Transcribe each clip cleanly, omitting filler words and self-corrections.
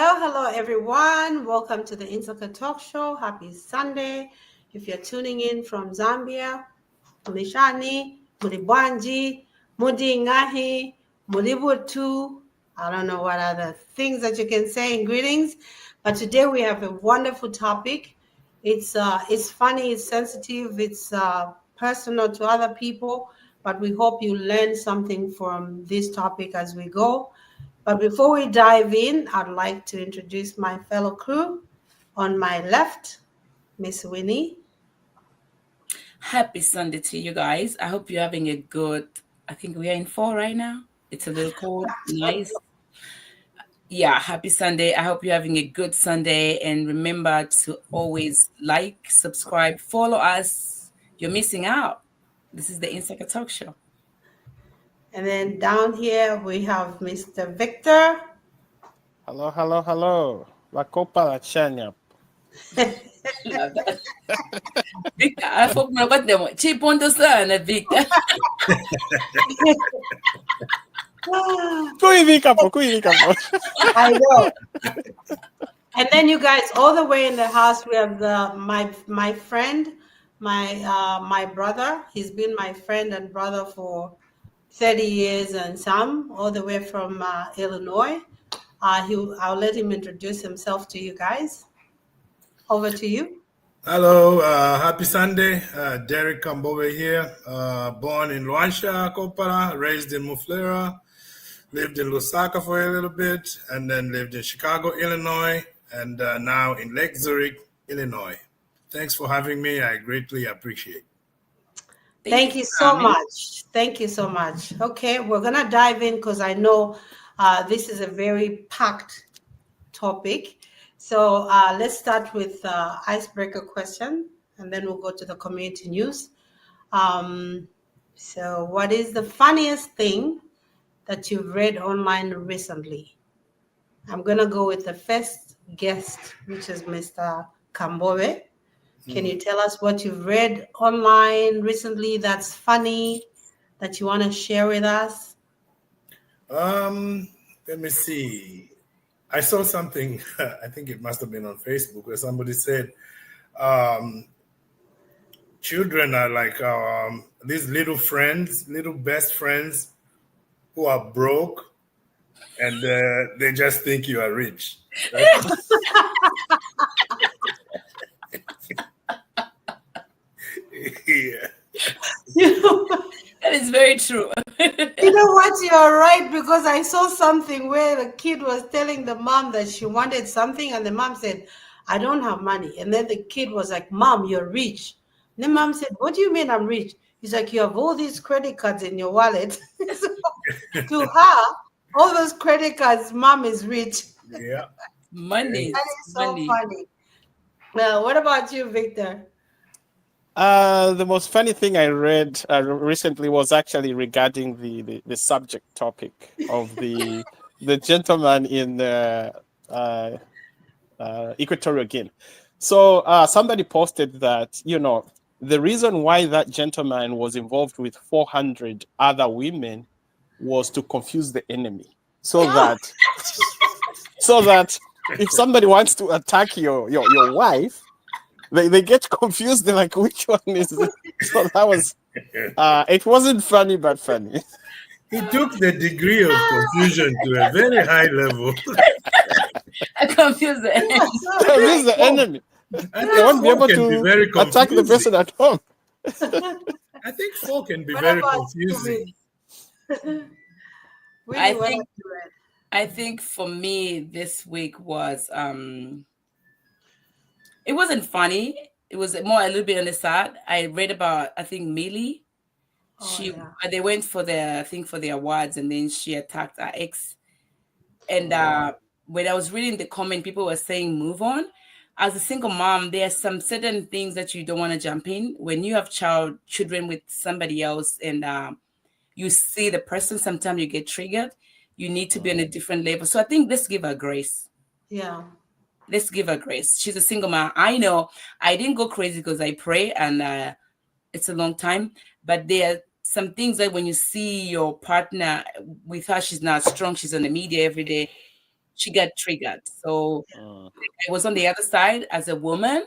Hello, everyone. Welcome to the Insaka Talk Show. Happy Sunday. If you're tuning in from Zambia, Mulishani, Mulibwanji, Mudi Ngahi, Mulibutu, I don't know what other things that you can say in greetings, but today we have a wonderful topic. It's funny, it's sensitive, it's personal to other people, but we hope you learn something from this topic as we go. But before we dive in, I'd like to introduce my fellow crew. On my left, Miss Winnie. Happy Sunday to you guys. I hope you're having a good, I think we are in fall right now. It's a little cold, nice. Yeah, happy Sunday. I hope you're having a good Sunday. And remember to always like, subscribe, follow us. You're missing out. This is the Insaka Talk Show. And then down here we have Mr. Victor. Hello. La Copa la Chanya. Love that. Victor, I hope my birthday. Cheap on the sun, Victor. I know. And then you guys, all the way in the house, we have my friend, my brother. He's been my friend and brother for 30 years and some, all the way from Illinois. I'll let him introduce himself to you guys. Over to you. Hello, happy Sunday. Derek Kambowe here. Born in Luansha, Kopara, raised in Muflera, lived in Lusaka for a little bit, and then lived in Chicago, Illinois, and now in Lake Zurich, Illinois. Thanks for having me. I greatly appreciate it. Thank you so much. Thank you so much. Okay, we're going to dive in because I know this is a very packed topic. So let's start with icebreaker question, and then we'll go to the community news. So what is the funniest thing that you've read online recently? I'm going to go with the first guest, which is Mr. Kambowe. Can you tell us what you've read online recently that's funny, that you want to share with us? Let me see. I saw something, I think it must have been on Facebook, where somebody said children are like these little friends, little best friends who are broke, and they just think you are rich. Yeah. That is very true. You know what? You're right, because I saw something where the kid was telling the mom that she wanted something, and the mom said, I don't have money. And then the kid was like, Mom, you're rich. And the mom said, What do you mean I'm rich? He's like, you have all these credit cards in your wallet. So, to her, all those credit cards, Mom is rich. Yeah. Money. That is so funny. Well, what about you, Victor? The most funny thing I read recently was actually regarding the subject topic of the gentleman in Equatorial Guinea. So somebody posted that, the reason why that gentleman was involved with 400 other women was to confuse the enemy, so that if somebody wants to attack your wife, they get confused. They're like, which one is it? So that was, it wasn't funny, but funny. He took the degree of confusion to a very high level. I confuse the enemy. Confuse the enemy. They won't be able to attack the person at home. I think folk can be very confusing. I think for me this week was it wasn't funny. It was more a little bit on the side. I read about, I think, Millie. They went for the awards, and then she attacked her ex. And when I was reading the comment, people were saying, move on. As a single mom, there are some certain things that you don't want to jump in. When you have children with somebody else, and you see the person, sometimes you get triggered. You need to be on a different level. So I think let's give her grace. Yeah. Let's give her grace. She's a single mom. I know I didn't go crazy because I pray, and it's a long time. But there are some things that when you see your partner with her, she's not strong. She's on the media every day. she got triggered. So I was on the other side as a woman,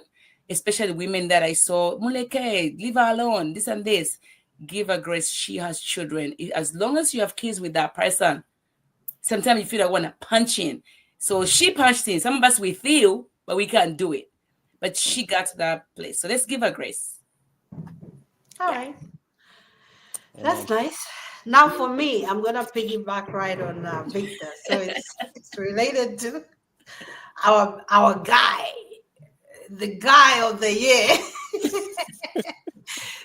especially women that I saw, Muleke, leave her alone, this and this. Give her grace. She has children. As long as you have kids with that person, sometimes you feel like want to punch in. So she punched in. Some of us, we feel, but we can't do it. But she got to that place. So let's give her grace. All right. That's nice. Now for me, I'm going to piggyback right on Victor. So it's related to our guy, the guy of the year.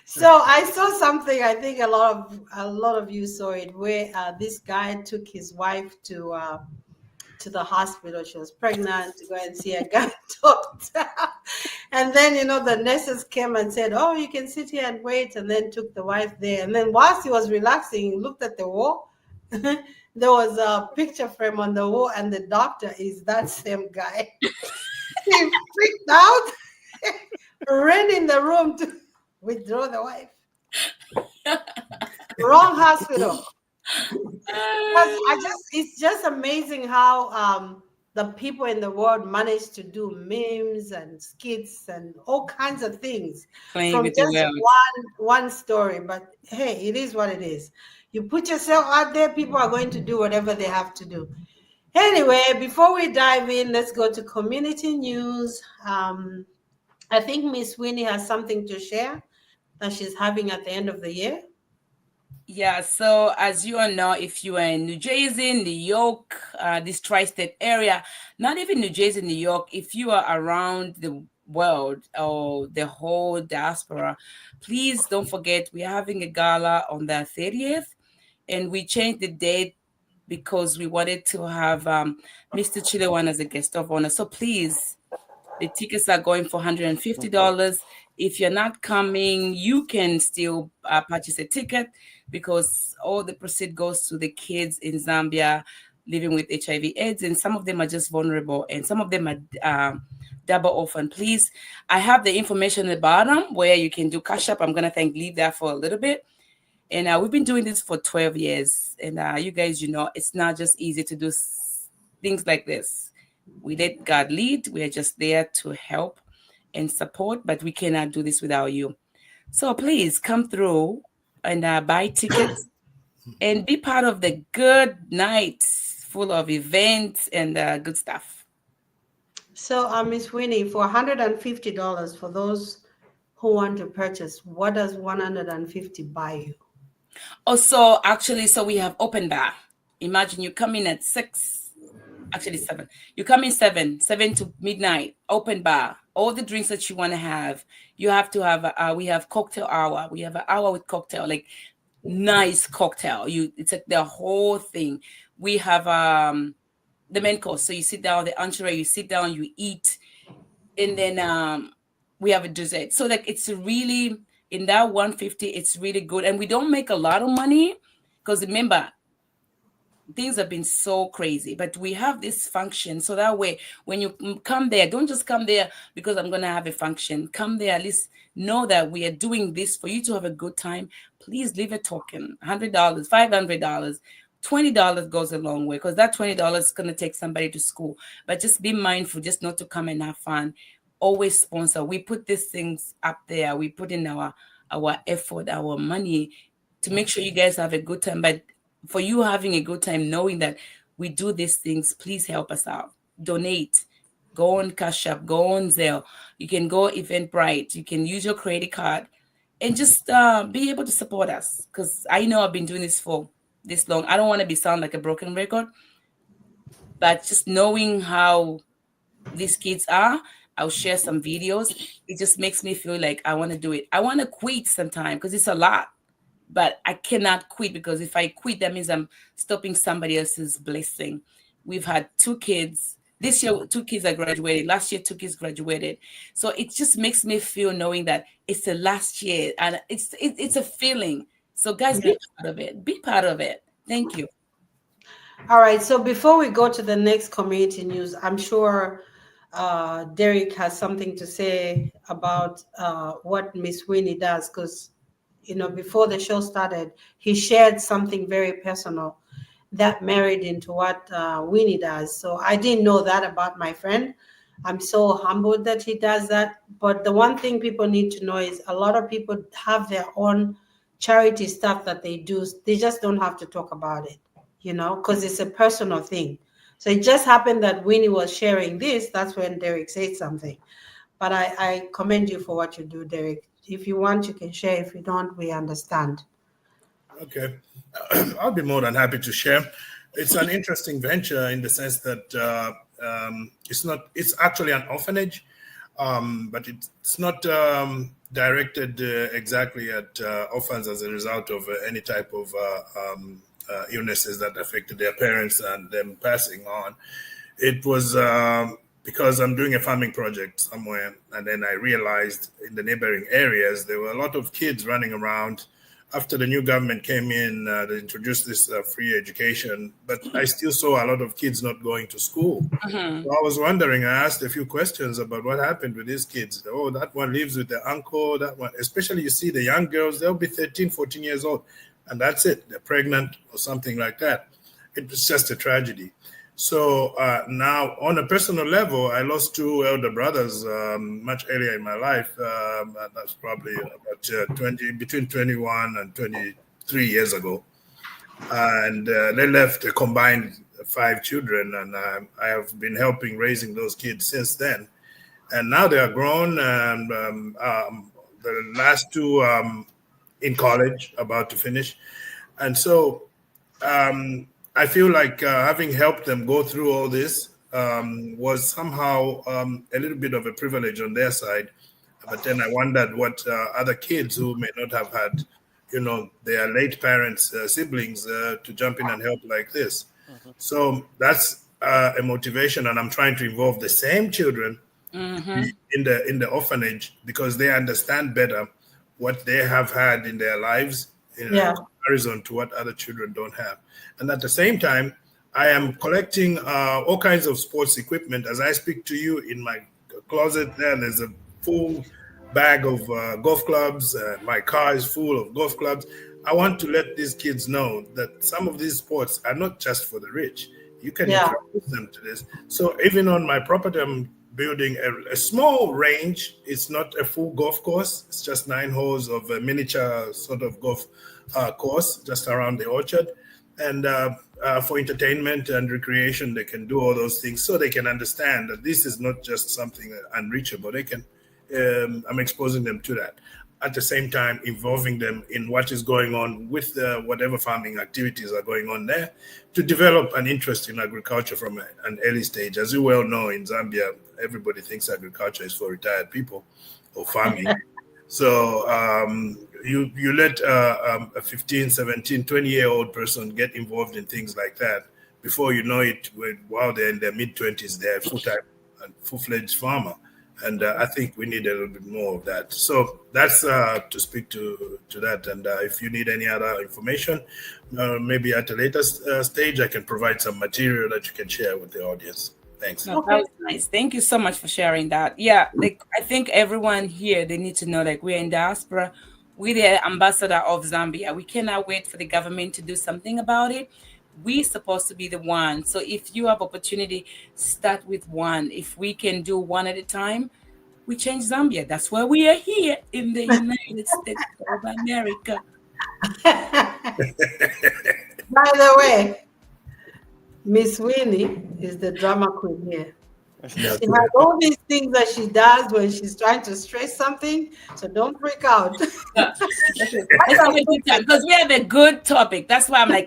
So I saw something. I think a lot of you saw it, where this guy took his wife to the hospital. She was pregnant, to go and see a gun doctor. And then, the nurses came and said, "Oh, you can sit here and wait," and then took the wife there. And then whilst he was relaxing, he looked at the wall. There was a picture frame on the wall, and the doctor is that same guy. He freaked out, ran in the room to withdraw the wife. Wrong hospital. It's just amazing how the people in the world manage to do memes and skits and all kinds of things from just one story. But hey, it is what it is. You put yourself out there, people are going to do whatever they have to do. Anyway, before we dive in, let's go to community news. I think Miss Winnie has something to share that she's having at the end of the year. Yeah, so as you all know, if you are in New Jersey, New York, this tri-state area, not even New Jersey, New York, if you are around the world or the whole diaspora, please don't forget we're having a gala on the 30th, and we changed the date because we wanted to have Mr. Chilewan as a guest of honor. So please, the tickets are going for $150. If you're not coming, you can still purchase a ticket, because all the proceeds goes to the kids in Zambia living with HIV/AIDS, and some of them are just vulnerable, and some of them are double orphan. Please, I have the information at the bottom where you can do Cash App. I'm gonna leave that for a little bit. And we've been doing this for 12 years, and you guys, it's not just easy to do things like this. We let God lead. We are just there to help and support, but we cannot do this without you. So please come through and buy tickets and be part of the good nights full of events and good stuff. So, Miss Winnie, for $150 for those who want to purchase, what does $150 buy you? Oh, so actually, we have open bar. Imagine you come in at 6, actually 7. You come in 7 to midnight, open bar. All the drinks that you want to have, you have to have. We have cocktail hour. We have an hour with cocktail, like nice cocktail. It's like the whole thing. We have the main course. So you sit down, the entree. You sit down, you eat, and then we have a dessert. So like it's really in that $150. It's really good, and we don't make a lot of money because remember, things have been so crazy, but we have this function. So that way, when you come there, don't just come there because I'm going to have a function. Come there, at least know that we are doing this for you to have a good time. Please leave a token, $100, $500, $20 goes a long way, because that $20 is going to take somebody to school. But just be mindful, just not to come and have fun. Always sponsor. We put these things up there. We put in our effort, our money to make sure you guys have a good time. But for you having a good time, knowing that we do these things, please help us out. Donate. Go on Cash App. Go on Zelle. You can go Eventbrite. You can use your credit card and just be able to support us. Because I know I've been doing this for this long. I don't want to sound like a broken record. But just knowing how these kids are, I'll share some videos. It just makes me feel like I want to do it. I want to quit sometime because it's a lot. But I cannot quit, because if I quit, that means I'm stopping somebody else's blessing. We've had 2 kids. This year, 2 kids are graduated. Last year, 2 kids graduated. So it just makes me feel knowing that it's the last year, and it's a feeling. So guys, be part of it. Be part of it. Thank you. All right. So before we go to the next community news, I'm sure Derek has something to say about what Miss Winnie does, because before the show started, he shared something very personal that married into what Winnie does. So I didn't know that about my friend. I'm so humbled that he does that. But the one thing people need to know is a lot of people have their own charity stuff that they do. They just don't have to talk about it, because it's a personal thing. So it just happened that Winnie was sharing this. That's when Derek said something. But I commend you for what you do, Derek. If you want, you can share. If you don't, we understand. Okay. I'll be more than happy to share. It's an interesting venture in the sense that it's actually an orphanage, but it's not directed exactly at orphans as a result of any type of illnesses that affected their parents and them passing on. It was because I'm doing a farming project somewhere, and then I realized in the neighboring areas there were a lot of kids running around. After the new government came in, they introduced this free education, but I still saw a lot of kids not going to school. Mm-hmm. So I was wondering, I asked a few questions about what happened with these kids. Oh, that one lives with their uncle, that one, especially you see the young girls, they'll be 13, 14 years old, and that's it. They're pregnant or something like that. It was just a tragedy. So now, on a personal level, I lost two elder brothers much earlier in my life. That's probably about between 21 and 23 years ago. And they left a combined 5 children, and I have been helping raising those kids since then. And now they are grown, and the last two in college, about to finish. And so I feel like having helped them go through all this was somehow a little bit of a privilege on their side. But then I wondered what other kids who may not have had, their late parents' siblings to jump in and help like this. Mm-hmm. So that's a motivation, and I'm trying to involve the same children Mm-hmm. in the orphanage because they understand better what they have had in their lives in comparison to what other children don't have. And at the same time, I am collecting all kinds of sports equipment. As I speak to you, in my closet there's a full bag of golf clubs. My car is full of golf clubs. I want to let these kids know that some of these sports are not just for the rich. You can introduce them to this. So even on my property, I'm building a small range. It's not a full golf course. It's just 9 holes of a miniature sort of golf course just around the orchard. And for entertainment and recreation, they can do all those things so they can understand that this is not just something unreachable. They can, I'm exposing them to that. At the same time, involving them in what is going on with whatever farming activities are going on there to develop an interest in agriculture from an early stage. As you well know, in Zambia, everybody thinks agriculture is for retired people or farming. So you let a 15, 17, 20-year-old person get involved in things like that. Before you know it, while they're in their mid-20s, they're full-time and full-fledged farmer. And I think we need a little bit more of that. So that's to speak to that. And if you need any other information, maybe at a later stage, I can provide some material that you can share with the audience. Thanks. No, that was nice. Thank you so much for sharing that. Yeah, I think everyone here, they need to know we're in diaspora. We're the ambassador of Zambia. We cannot wait for the government to do something about it. We're supposed to be the one. So if you have opportunity, start with one. If we can do one at a time, we change Zambia. That's why we are here in the United States of America. By the way, Miss Winnie is the drama queen here. She has all these things that she does when she's trying to stress something, so don't freak out. Let's have a good time because we have a good topic. That's why I'm let's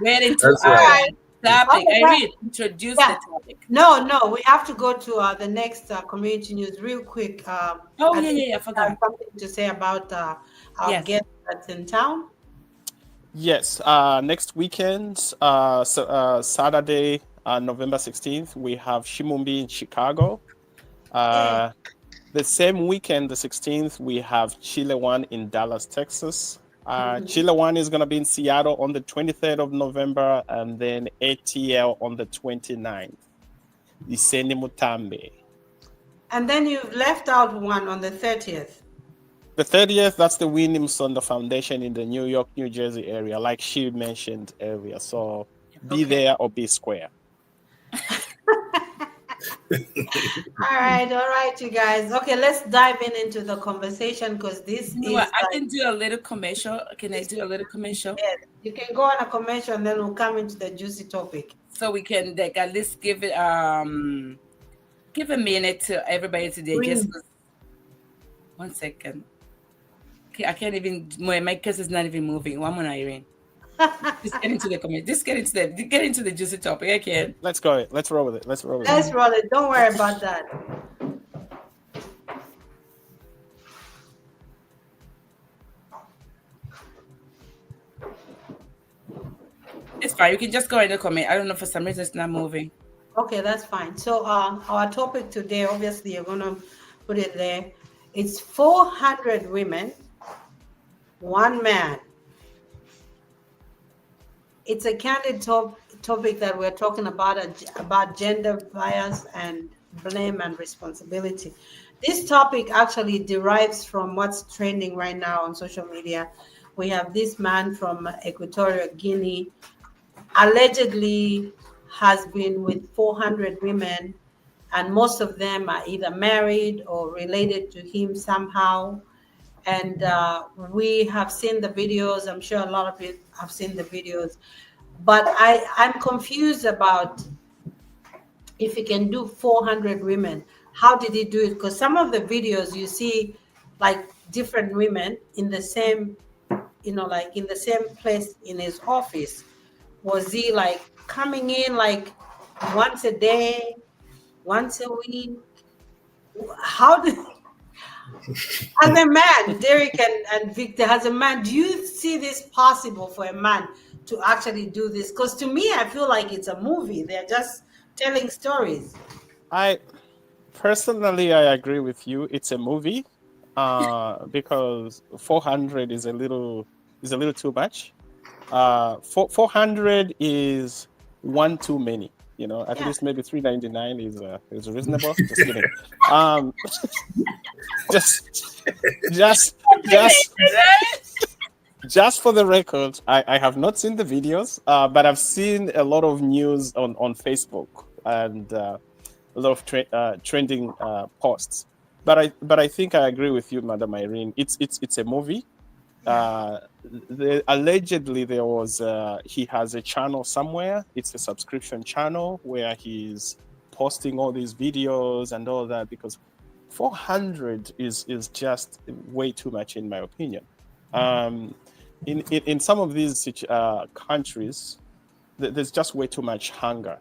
get into our topic. Irene, introduce the topic. No, we have to go to the next community news real quick. I forgot. Something to say about our guest that's in town. Yes, next weekend, Saturday, November 16th, we have Shimumbi in Chicago. The same weekend, the 16th, we have Chile One in Dallas, Texas. Chile One is going to be in Seattle on the 23rd of November, and then ATL on the 29th. Iseni Mutambe. And then you've left out one on the 30th. The 30th, that's the Williamson Foundation in the New York, New Jersey area, like she mentioned earlier. So be there or be square. All right, you guys. Okay, let's dive into the conversation because this You know what? I can do a little commercial. Can I do a little commercial? Yeah, you can go on a commercial and then we'll come into the juicy topic. So we can like at least give it give a minute to everybody today. Just 1 second. Okay, I can't even. My cuss is not even moving. One more, Irene. Just get into the comment. Just get into the juicy topic. I can. Let's go. Let's roll with it. Let's roll it. Don't worry about that. It's fine. You can just go in the comment. I don't know, for some reason it's not moving. Okay, that's fine. So our topic today, obviously, you're gonna put it there. It's 400 women, 1 man. It's a candid topic that we're talking about gender bias and blame and responsibility. This topic actually derives from what's trending right now on social media. We have this man from Equatorial Guinea, allegedly has been with 400 women, and most of them are either married or related to him somehow. And we have seen the videos. I'm sure a lot of you have seen the videos. But I'm confused about if he can do 400 women. How did he do it? Because some of the videos you see like different women in the same, like in the same place in his office. Was he like coming in like once a day, once a week? How did... As a man, Derek and Victor, as a man, do you see this possible for a man to actually do this? Because to me, I feel like it's a movie. They're just telling stories. I personally agree with you. It's a movie because 400 is a little too much. 400 is one too many. At least maybe 399 is reasonable. Just kidding. Just for the record, I have not seen the videos, but I've seen a lot of news on Facebook and a lot of trending posts. But I think I agree with you, Madam Irene. It's a movie. Allegedly there was he has a channel somewhere. It's a subscription channel where he's posting all these videos and all that, because 400 is just way too much in my opinion. In some of these countries, there's just way too much hunger.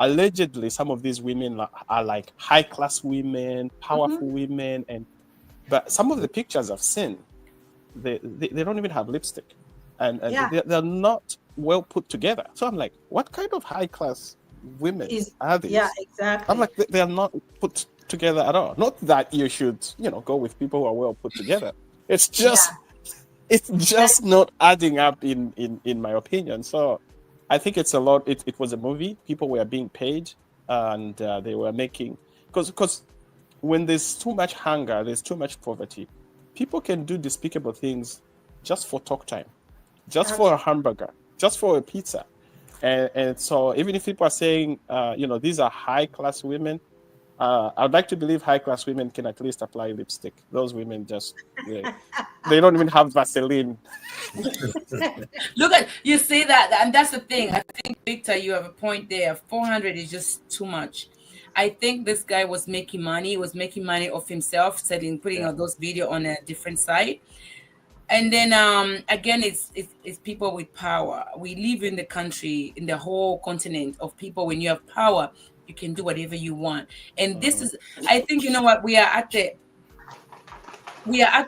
Allegedly some of these women are like high class women, powerful women, but some of the pictures I've seen, they don't even have lipstick, and they're not well put together. So I'm like, what kind of high class women are these? Yeah, exactly. I'm like, they're not put together at all. Not that you should, go with people who are well put together. It's just not adding up in my opinion. So I think it's a lot. It was a movie. People were being paid, and they were making, because when there's too much hunger, there's too much poverty. People can do despicable things just for talk time, just for a hamburger, just for a pizza. And so even if people are saying, these are high-class women, I'd like to believe high-class women can at least apply lipstick. Those women they don't even have Vaseline. Look at, you say that, and that's the thing. I think, Victor, you have a point there. 400 is just too much. I think this guy was making money. He was making money off himself, putting all those videos on a different site. And then again, it's people with power. We live in the country, in the whole continent of people. When you have power, you can do whatever you want. And this is, I think, what, we are at the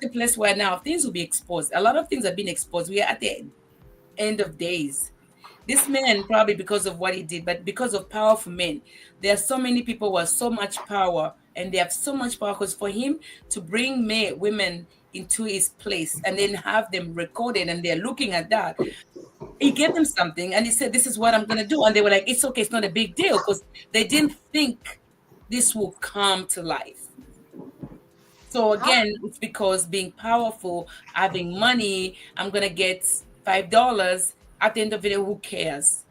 place where now things will be exposed. A lot of things are being exposed. We are at the end of days. This man, probably because of what he did, but because of powerful men, there are so many people who have so much power, and they have so much power, because for him to bring women into his place and then have them recorded and they're looking at that, he gave them something and he said, this is what I'm going to do. And they were like, it's okay, it's not a big deal, because they didn't think this will come to life. So again, it's because being powerful, having money, I'm gonna get $5 at the end of the day. Who cares?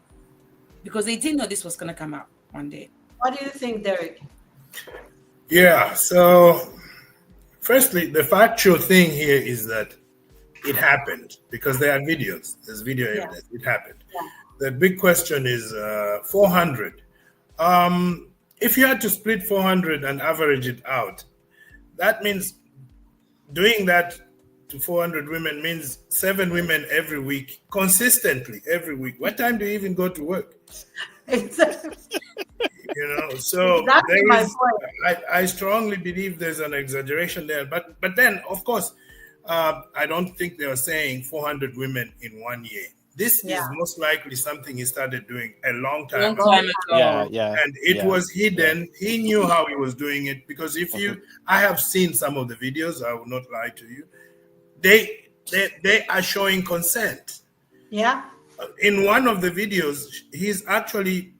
Because they didn't know this was gonna come out one day. What do you think, Derek? Yeah. So, firstly, the factual thing here is that it happened because there are videos. There's video evidence. It happened. Yeah. The big question is 400. If you had to split 400 and average it out, that means doing that to 400 women means 7 women every week, consistently every week. What time do you even go to work? Exactly. So Exactly there my is, I strongly believe there's an exaggeration there. But then, of course, I don't think they are saying 400 women in 1 year. This is most likely something he started doing a long time ago. Yeah. And it was hidden. Yeah. He knew how he was doing it because I have seen some of the videos. I will not lie to you. They are showing consent. Yeah. In one of the videos, he's actually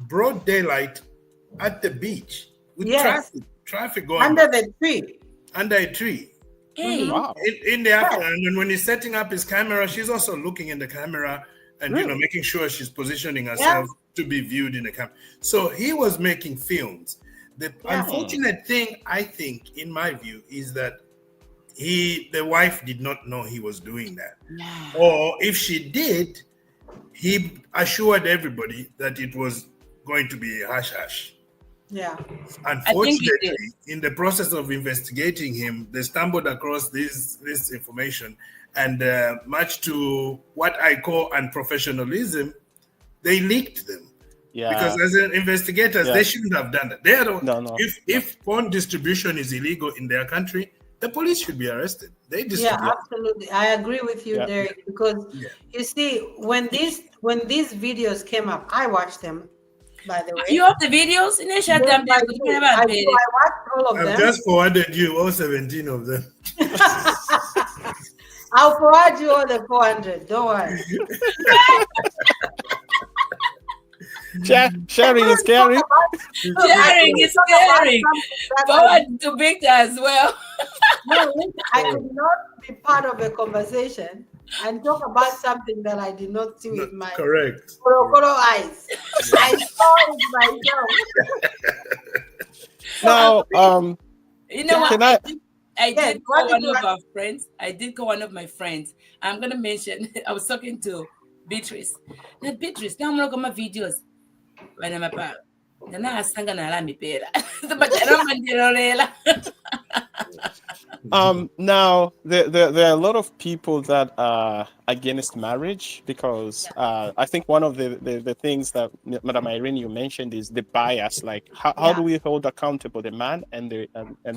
broad daylight at the beach with traffic going under the tree. Under a tree. Hey. Wow. In the afternoon, and when he's setting up his camera, she's also looking in the camera and making sure she's positioning herself to be viewed in the camera. So he was making films. The unfortunate thing, I think, in my view, is that the wife did not know he was doing that. Or if she did, he assured everybody that it was going to be hush-hush. Yeah. Unfortunately, in the process of investigating him, they stumbled across this information, and much to what I call unprofessionalism, they leaked them. Yeah. Because as an investigators, they shouldn't have done that. If porn distribution is illegal in their country, the police should be arrested. They distribute. Yeah, absolutely. I agree with you, Derek, because you see, when these videos came up, I watched them. By the way, you have the videos? I watched all of them. I've just forwarded you all 17 of them. I'll forward you all the 400. Don't worry. Sharing is caring. Sharing is caring. Forward to Victor as well. No, I could not be part of a conversation and talk about something that I did not see with my Korokoro eyes. I saw it myself. Now, you know what? I did call one of our friends. I did call one of my friends. I'm gonna mention. I was talking to Beatrice. Now, Beatrice, now I'm not gonna videos. When I'm about, then I sang an alarm pera. Now there are a lot of people that are against marriage because I think one of the things that Madam Irene you mentioned is the bias. Like how do we hold accountable the man and the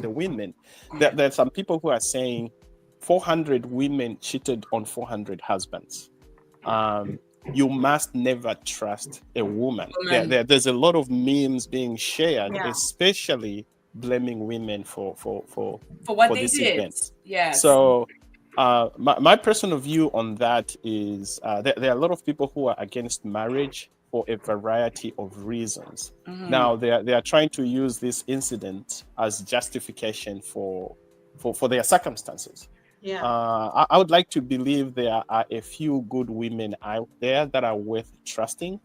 women? There's some people who are saying 400 women cheated on 400 husbands. You must never trust a woman. There's a lot of memes being shared, especially blaming women for what they this did. Event. Yeah. So my personal view on that is there are a lot of people who are against marriage for a variety of reasons. Mm-hmm. Now they are trying to use this incident as justification for their circumstances. Yeah. I would like to believe there are a few good women out there that are worth trusting.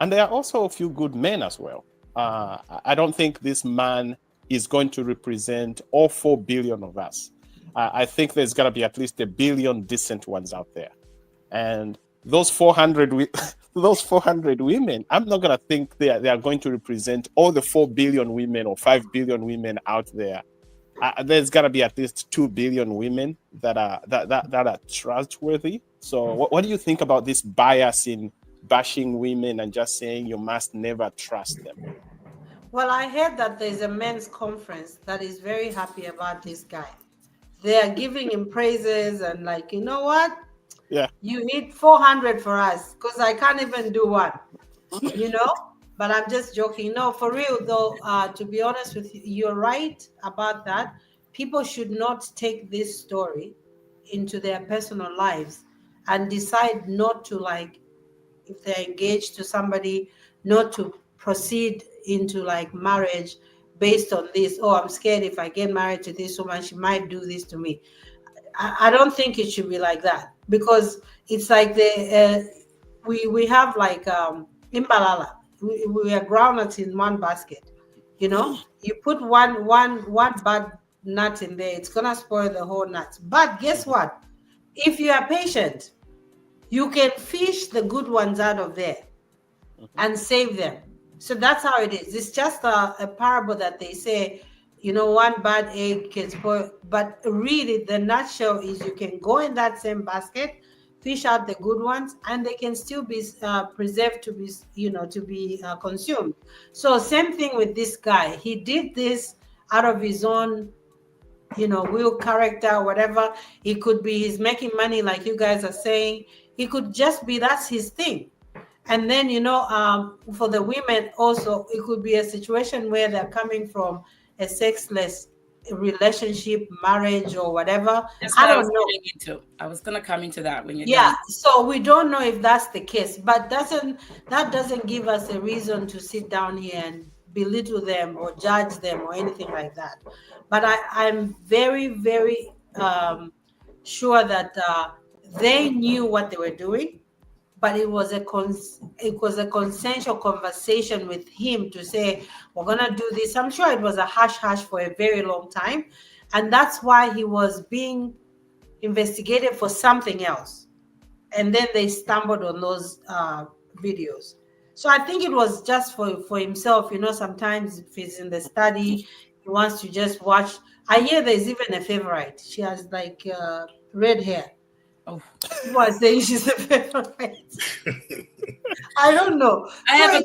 And there are also a few good men as well. I don't think this man is going to represent all 4 billion of us. I think there's got to be at least 1 billion decent ones out there. And those 400 women, I'm not going to think they are going to represent all the 4 billion women or 5 billion women out there. There's got to be at least 2 billion women that are trustworthy. So what do you think about this bias in bashing women and just saying you must never trust them? Well, I heard that there's a men's conference that is very happy about this guy. They are giving him praises and like, you know what? Yeah. You need 400 for us because I can't even do one, But I'm just joking. No, for real though, to be honest with you, you're right about that. People should not take this story into their personal lives and decide not to, like, if they're engaged to somebody, not to proceed into like marriage based on this. Oh, I'm scared if I get married to this woman, she might do this to me. I don't think it should be like that, because it's like we have like imbalala. We are groundnuts in one basket. You know, you put one bad nut in there, it's gonna spoil the whole nut. But guess what? If you are patient, you can fish the good ones out of there and save them. So that's how it is. It's just a parable that they say, you know, one bad egg can spoil. But really, the nutshell is you can go in that same basket, fish out the good ones, and they can still be preserved to be, you know, to be consumed. So same thing with this guy. He did this out of his own, you know, will, character, whatever. It could be he's making money, like you guys are saying. It could just be that's his thing. And then, you know, for the women also, it could be a situation where they're coming from a sexless relationship, marriage, or whatever. That's what I don't know. I was gonna come into that when you're Yeah, done. so we don't know if that's the case, but that doesn't give us a reason to sit down here and belittle them or judge them or anything like that. But I'm very, very sure that they knew what they were doing, but it was a consensual conversation with him to say, we're gonna do this. I'm sure it was a hush hush for a very long time, and that's why he was being investigated for something else, and then they stumbled on those videos. So I think it was just for himself. You know, sometimes if he's in the study, he wants to just watch. I hear there's even a favorite. She has like red hair. Oh, People are saying she's a favorite. I don't know. I have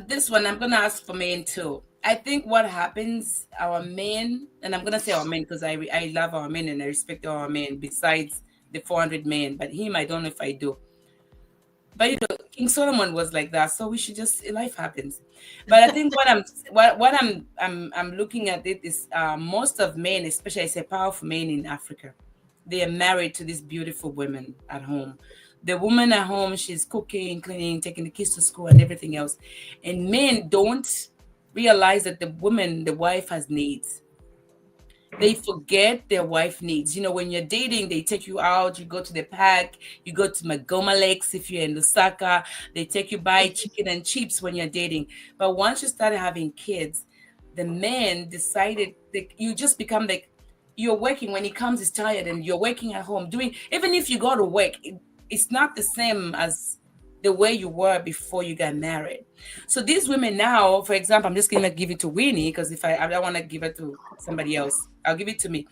this one. I'm gonna ask for men too. I think what happens, our men, and I'm gonna say our men because I love our men and I respect our men. Besides the 400 men, but him, I don't know if I do. But you know, King Solomon was like that, so we should just, life happens. But I think what I'm looking at it is most of men, especially I say powerful men in Africa, they are married to these beautiful women at home. The woman at home, she's cooking, cleaning, taking the kids to school, and everything else. And men don't realize that the wife has needs. They forget their wife needs. You know, when you're dating, they take you out, you go to the park, you go to Magoma Lakes if you're in Lusaka, they take you buy chicken and chips when you're dating. But once you started having kids, the man decided that you just become like, you're working, when he comes, he's tired, and you're working at home doing, even if you go to work, it's not the same as the way you were before you got married. So these women now, for example, I'm just going to give it to Winnie, because if I don't want to give it to somebody else, I'll give it to me.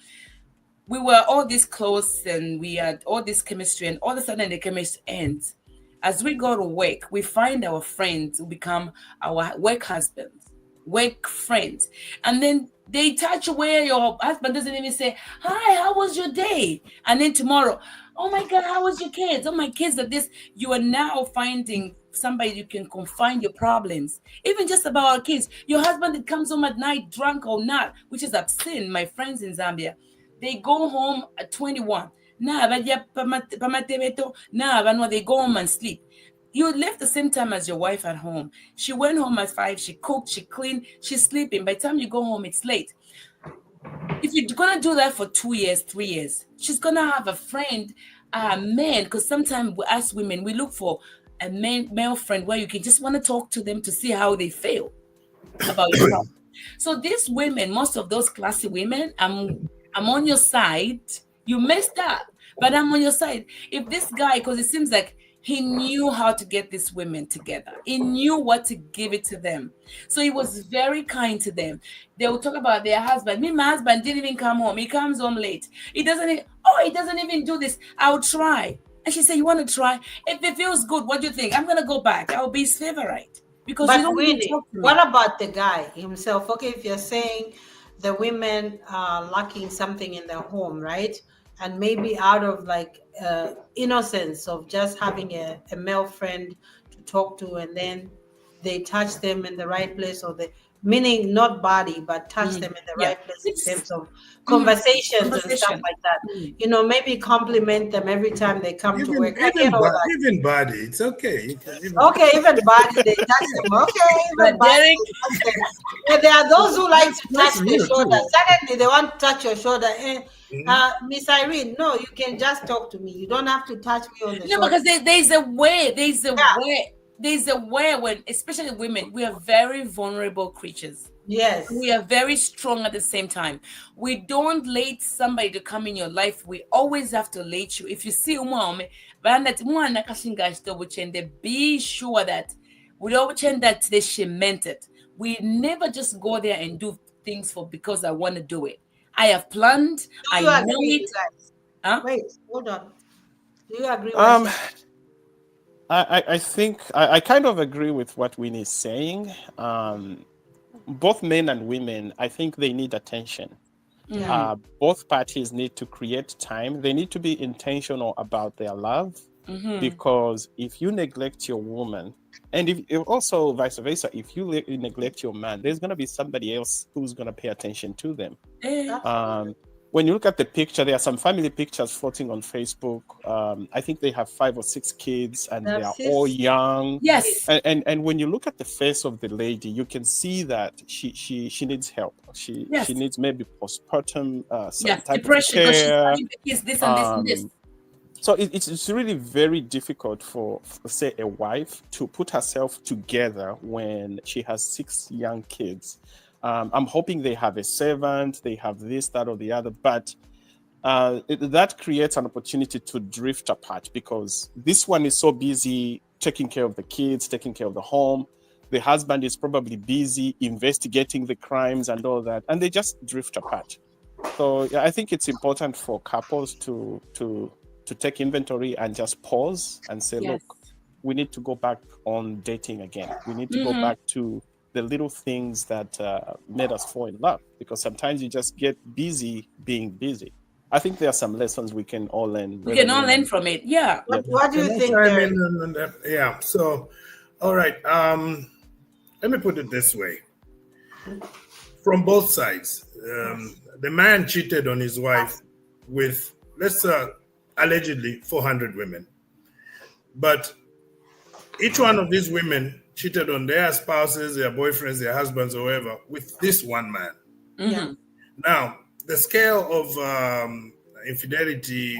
We were all this close and we had all this chemistry, and all of a sudden the chemistry ends. As we go to work, we find our friends who become our work husbands, work friends. And then they touch where your husband doesn't even say, hi, how was your day? And then tomorrow, oh my God, how was your kids? Oh, my kids are this. You are now finding somebody you can confide your problems, even just about our kids. Your husband that comes home at night, drunk or not, which is obscene. My friends in Zambia, they go home at 21. They go home and sleep. You left the same time as your wife at home. She went home at 5, she cooked, she cleaned, she's sleeping. By the time you go home, it's late. If you're going to do that for 2 years, 3 years, she's going to have a friend, a man, because sometimes as women, we look for a male friend where you can just want to talk to them to see how they feel about your problem. So these women, most of those classy women, I'm on your side. You messed up, but I'm on your side. If this guy, because it seems like he knew how to get these women together. He knew what to give it to them. So he was very kind to them. They would talk about their husband. My husband didn't even come home. He comes home late. He doesn't even do this. I'll try. And she said, you want to try? If it feels good, what do you think? I'm going to go back. I'll be his favorite. Because but you don't really, talk to me. What about the guy himself? Okay, if you're saying the women are lacking something in their home, right? And maybe out of like innocence of just having a male friend to talk to, and then they touch them in the right place, or meaning not body, but touch them in the right place in terms of conversations and stuff like that. You know, maybe compliment them every time they come to work. I get all that. Even body, it's okay. Even body, they touch them. Okay, even body. Okay. But there are those who like to touch your shoulder. Suddenly they want to touch your shoulder. Miss Irene, no, you can just talk to me. You don't have to touch me on the shoulder. No, because there's a way when, especially women, we are very vulnerable creatures. Yes. We are very strong at the same time. We don't let somebody to come in your life. We always have to let you. If you see a woman, be sure that we don't change that she meant it. We never just go there and do things because I want to do it. I have planned. I know it. Huh? Wait, hold on. Do you agree? I think I kind of agree with what Winnie is saying. Both men and women, I think they need attention. Both parties need to create time. They need to be intentional about their love, because if you neglect your woman, and if also vice versa, if you neglect your man, there's going to be somebody else who's going to pay attention to them. When you look at the picture, there are some family pictures floating on Facebook. I think they have 5 or 6 kids, and they are all young. Yes. And when you look at the face of the lady, you can see that she needs help. She needs maybe postpartum some type depression, of care. Because she's this and this and this. So it's really very difficult for, say, a wife to put herself together when she has 6 young kids. I'm hoping they have a servant, they have this, that, or the other, but that creates an opportunity to drift apart, because this one is so busy taking care of the kids, taking care of the home. The husband is probably busy investigating the crimes and all that, and they just drift apart. So I think it's important for couples to take inventory and just pause and say, look, we need to go back on dating again. We need to go back to the little things that made us fall in love, because sometimes you just get busy being busy. I think there are some lessons we can all learn. We can all learn from it. Yeah. What do you think? Yeah. So, all right. Let me put it this way. From both sides, the man cheated on his wife with, let's allegedly 400 women. But each one of these women cheated on their spouses, their boyfriends, their husbands, or whoever, with this one man. Now, the scale of infidelity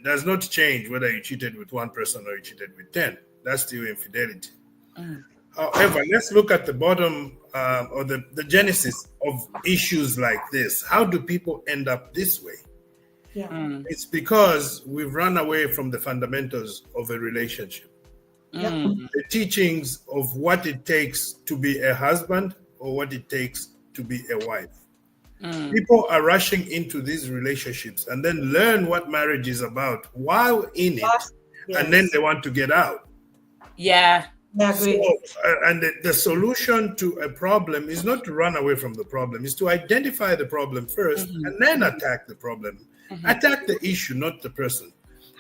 does not change whether you cheated with one person or you cheated with 10. That's still infidelity. However, let's look at the bottom or the genesis of issues like this. How do people end up this way? It's because we've run away from the fundamentals of a relationship. The teachings of what it takes to be a husband or what it takes to be a wife. People are rushing into these relationships and then learn what marriage is about while in it, and then they want to get out. So, and the solution to a problem is not to run away from the problem, is to identify the problem first and then attack the problem. Attack the issue, not the person.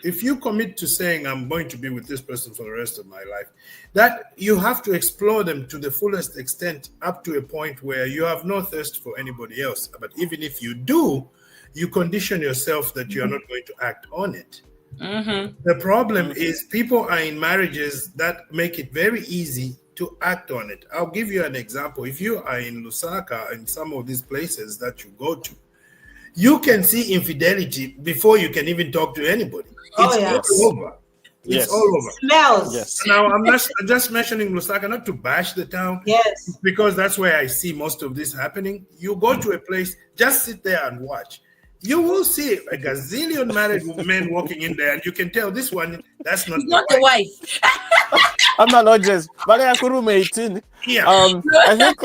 If you commit to saying, I'm going to be with this person for the rest of my life, that you have to explore them to the fullest extent up to a point where you have no thirst for anybody else. But even if you do, you condition yourself that you are not going to act on it. The problem is people are in marriages that make it very easy to act on it. I'll give you an example. If you are in Lusaka, in some of these places that you go to, you can see infidelity before you can even talk to anybody. It's all over. It's all over. Smells. Now, I'm just mentioning Lusaka, not to bash the town. Because that's where I see most of this happening. You go to a place, just sit there and watch. You will see a gazillion married men walking in there, and you can tell this one, that's not the wife. I'm not just, but I could 18. I think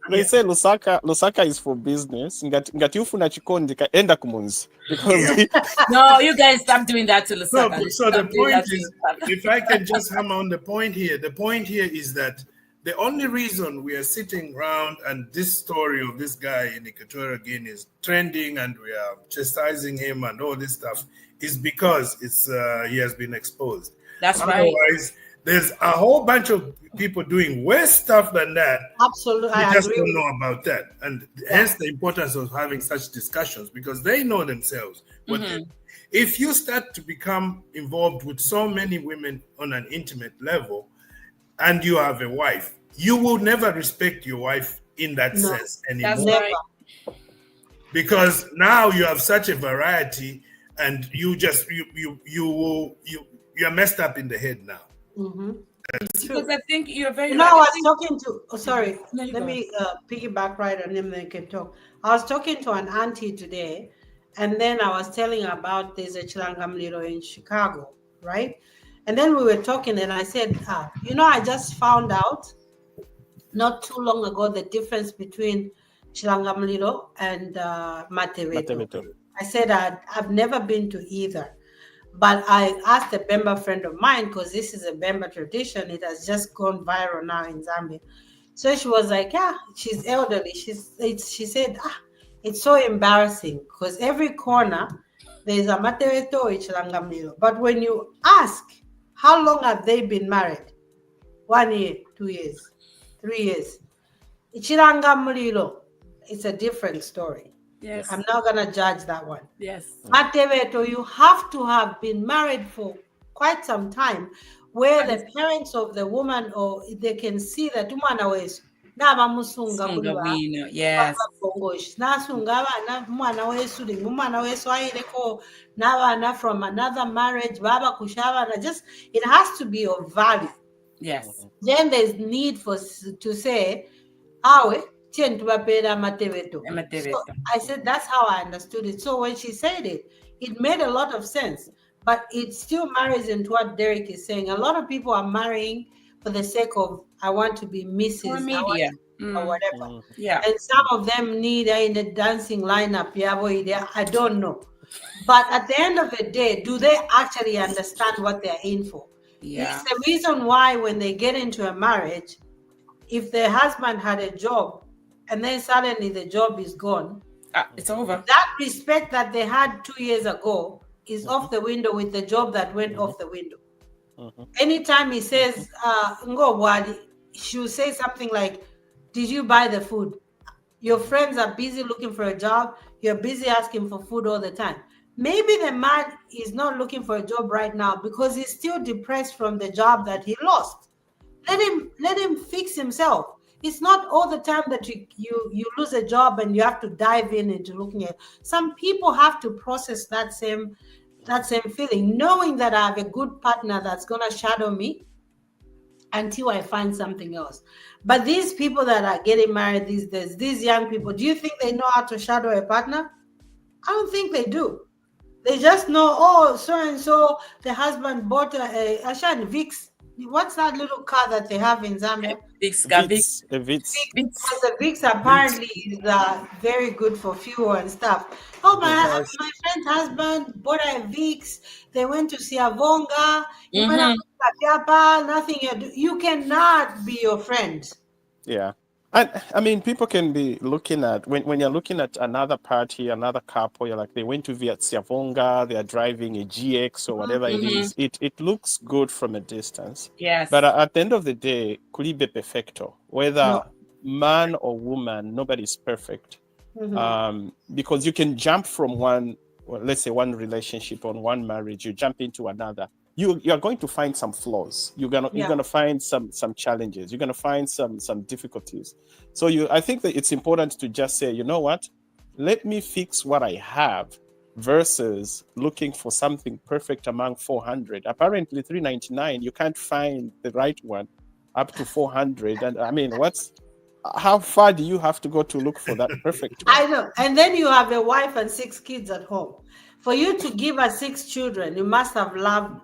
they say Lusaka is for business. Ngati ufuna chikondi enda kumunzi. Because no, you guys stop doing that to Lusaka. So the point is, if I can just hammer on the point here is that the only reason we are sitting around and this story of this guy in Equatorial Guinea is trending and we are chastising him and all this stuff is because he has been exposed. That's right. Otherwise, There's a whole bunch of people doing worse stuff than that. Absolutely, We I just agree. don't know about that, and hence the importance of having such discussions, because they know themselves. But if you start to become involved with so many women on an intimate level, and you have a wife, you will never respect your wife in that sense anymore. That's right. Because now you have such a variety, and you're messed up in the head now. Because I think you're very. You know, I was talking to. Oh, sorry. No, you Let go. me piggyback right on him, then can talk. I was talking to an auntie today, and then I was telling her about there's a Chilangamlilo in Chicago, right? And then we were talking, and I said, you know, I just found out not too long ago the difference between Chilangamlilo and Mateveto. I said I've never been to either. But I asked a Bemba friend of mine, because this is a Bemba tradition. It has just gone viral now in Zambia. So she was like, yeah, she's elderly. She said, it's so embarrassing because every corner there's a Mateveto or Chilangamlilo. But when you ask, how long have they been married? 1 year, 2 years, 3 years. Chilangamlilo, it's a different story. Yes. I'm not going to judge that one. Yes. Mateveto, you have to have been married for quite some time, where the parents of the woman, or they can see that umwana wesu naba musunga Sungawino, yes. nasunga abana umwana wesu linga umwana wesu ayireko n'abana from another marriage baba kushabana. Just it has to be of value. Yes. Then there's need to say awe. So I said that's how I understood it. So when she said it, it made a lot of sense. But it still marries into what Derek is saying. A lot of people are marrying for the sake of I want to be Mrs. Or media. Or whatever. Yeah. And some of them need in the dancing lineup. I don't know. But at the end of the day, do they actually understand what they're in for? Yeah. It's the reason why when they get into a marriage, if the husband had a job, and then suddenly the job is gone, it's over. that respect that they had 2 years ago is off the window with the job that went off the window. Anytime he says, she'll say something like, did you buy the food? Your friends are busy looking for a job. You're busy asking for food all the time. Maybe the man is not looking for a job right now because he's still depressed from the job that he lost. Let him fix himself. It's not all the time that you lose a job and you have to dive into looking at. Some people have to process that same feeling, knowing that I have a good partner that's gonna shadow me until I find something else. But these people that are getting married these days, these young people, do you think they know how to shadow a partner? I don't think they do. They just know, so and so, the husband bought a Vix. What's that little car that they have in Zambia? Vix. Because the Vix apparently is very good for fuel and stuff. Oh, my friend's husband bought a Vix. They went to Siavonga. Nothing. You cannot be your friend. Yeah. And I mean, people can be looking at, when you're looking at another party, another couple, you're like, they went to Siavonga, they're driving a GX or whatever it is. It looks good from a distance. Yes. But at the end of the day, kulibe perfecto. Whether man or woman, nobody's perfect. Because you can jump from one relationship or one marriage, you jump into another. You're going to find some flaws. You're gonna find some challenges. You're gonna find some difficulties. So I think that it's important to just say, you know what, let me fix what I have versus looking for something perfect among 400. Apparently 399, you can't find the right one up to 400. And I mean, how far do you have to go to look for that perfect one? I know. And then you have a wife and 6 kids at home. For you to give her 6 children, you must love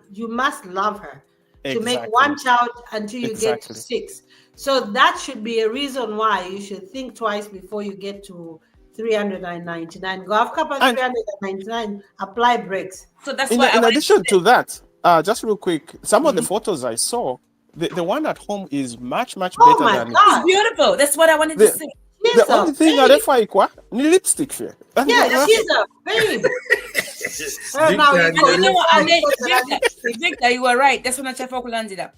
her to make one child until you get to 6. So that should be a reason why you should think twice before you get to 399. Go have couple 399, apply brakes. So that's in addition to that, just real quick, some of the photos I saw, the one at home is much better than it's beautiful. That's what I wanted to say. The only thing I refer ni lipstick here. Yeah, she's a babe. Victor, you were right. That's when I check for Kulandida.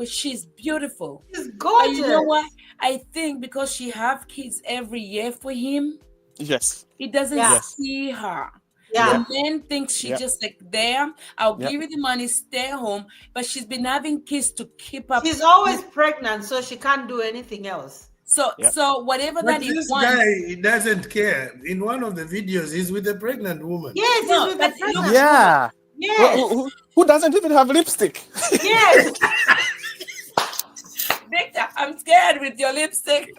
she's beautiful. She's But gorgeous. you know what? I think because she have kids every year for him, Yes. he doesn't Yeah. see her. Yeah. The man thinks she's just like there. I'll give you the money, stay home. But she's been having kids to keep up. She's always pregnant, so she can't do anything else. So whatever But that he this wants. guy, he doesn't care. In one of the videos, he's with a pregnant woman. Yes, No, he's with but the pregnant. Yeah. Yes. Who doesn't even have lipstick? Yes. Victor, I'm scared with your lipstick.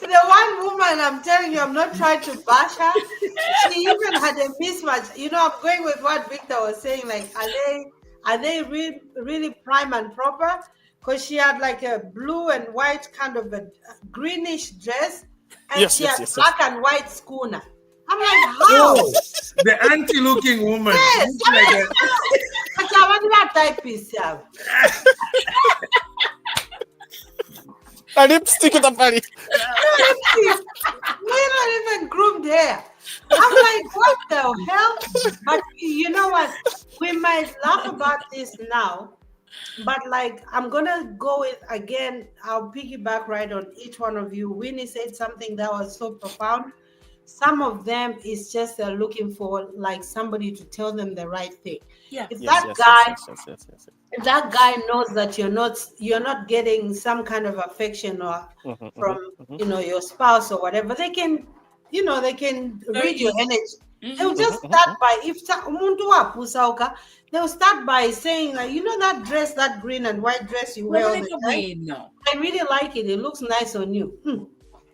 The one woman, I'm telling you, I'm not trying to bash her. She even had a mismatch. You know, I'm going with what Victor was saying. Like, are they really prime and proper? Because she had like a blue and white kind of a greenish dress, and she had black and white schooner. I'm like, how? Oh, the auntie-looking woman. Yes. Looks like a- But I want that type piece, yeah. A lipstick in the body. We're not even groomed hair. I'm like, what the hell? But you know what? We might laugh about this now, but like, I'm gonna go with again. I'll piggyback right on each one of you. Winnie said something that was so profound. Some of them is just they're looking for like somebody to tell them the right thing. Yeah. If Yes, if that guy knows that you're not getting some kind of affection or from your spouse or whatever, they can read your energy. They'll just start by they'll start by saying like, that dress, that green and white dress you wear all the time. I really like it. It looks nice on you.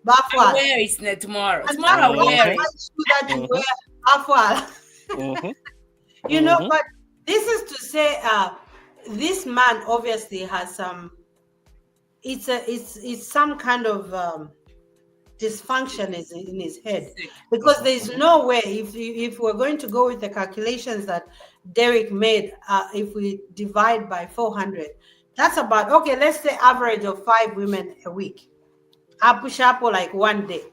I'll wear it tomorrow. Tomorrow I'll wear it. That you wear. But this is to say this man obviously has some it's some kind of dysfunction is in his head, because there's no way if we're going to go with the calculations that Derek made, if we divide by 400, that's about, okay, let's say average of 5 women a week. Hapo like one day.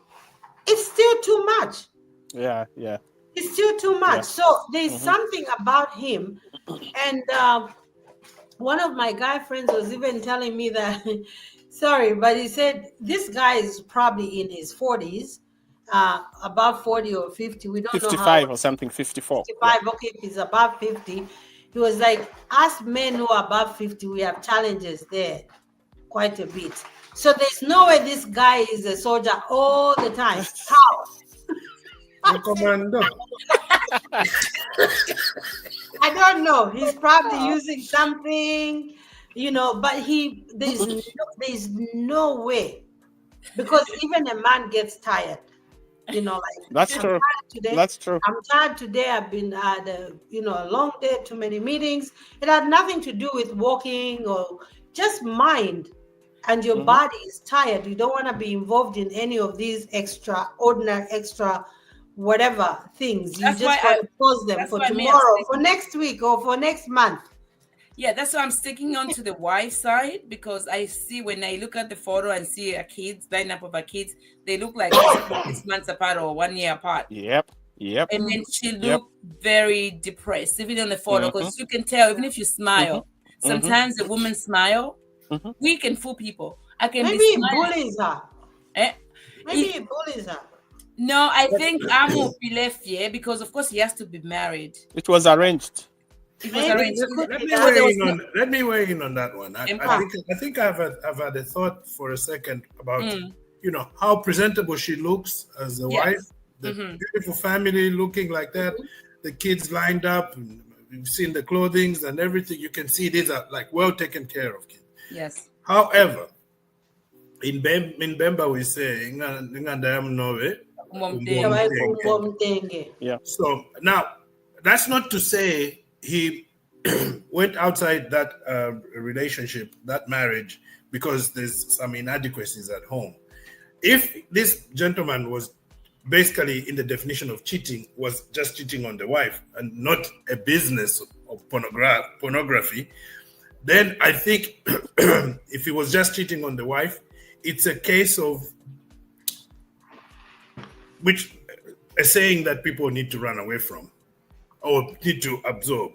It's still too much. Yeah. It's still too much. Yeah. So there's something about him. And one of my guy friends was even telling me that, sorry, but he said this guy is probably in his 40s, about 40 or 50. We don't 55 know or something, 54. 55, yeah. Okay, if he's above 50. He was like, us men who are above 50, we have challenges there quite a bit. So there's no way this guy is a soldier all the time. How? Commando. I don't know. He's probably using something, but there's no way, because even a man gets tired. Like That's true. Today, That's true. I'm tired today. I've been at a long day, too many meetings. It had nothing to do with walking or just mind. And your body is tired. You don't want to be involved in any of these extra whatever things. You just want to pause them for tomorrow, for next week, or for next month. Yeah, that's why I'm sticking on to the wife side, because I see when I look at the photo and see her kids, lineup of her kids, they look like 6 months apart or 1 year apart. Yep. And then she looked very depressed, even on the photo, because you can tell, even if you smile, sometimes the woman smile. We can fool people. I can maybe be bullies her. Maybe he bullies her. No, I think Amo will be left here because, of course, he has to be married. It was arranged. It was arranged. Let me weigh in on that one. I think I've had a thought for a second about how presentable she looks as a wife, the beautiful family looking like that, the kids lined up. You've seen the clothings and everything. You can see these are like well taken care of kids. Yes. However, in Bemba we say, yeah. So now, that's not to say he went outside that relationship, that marriage, because there's some inadequacies at home. If this gentleman was basically, in the definition of cheating, was just cheating on the wife and not a business of pornography, then I think if he was just cheating on the wife, it's a case of a saying that people need to run away from or need to absorb.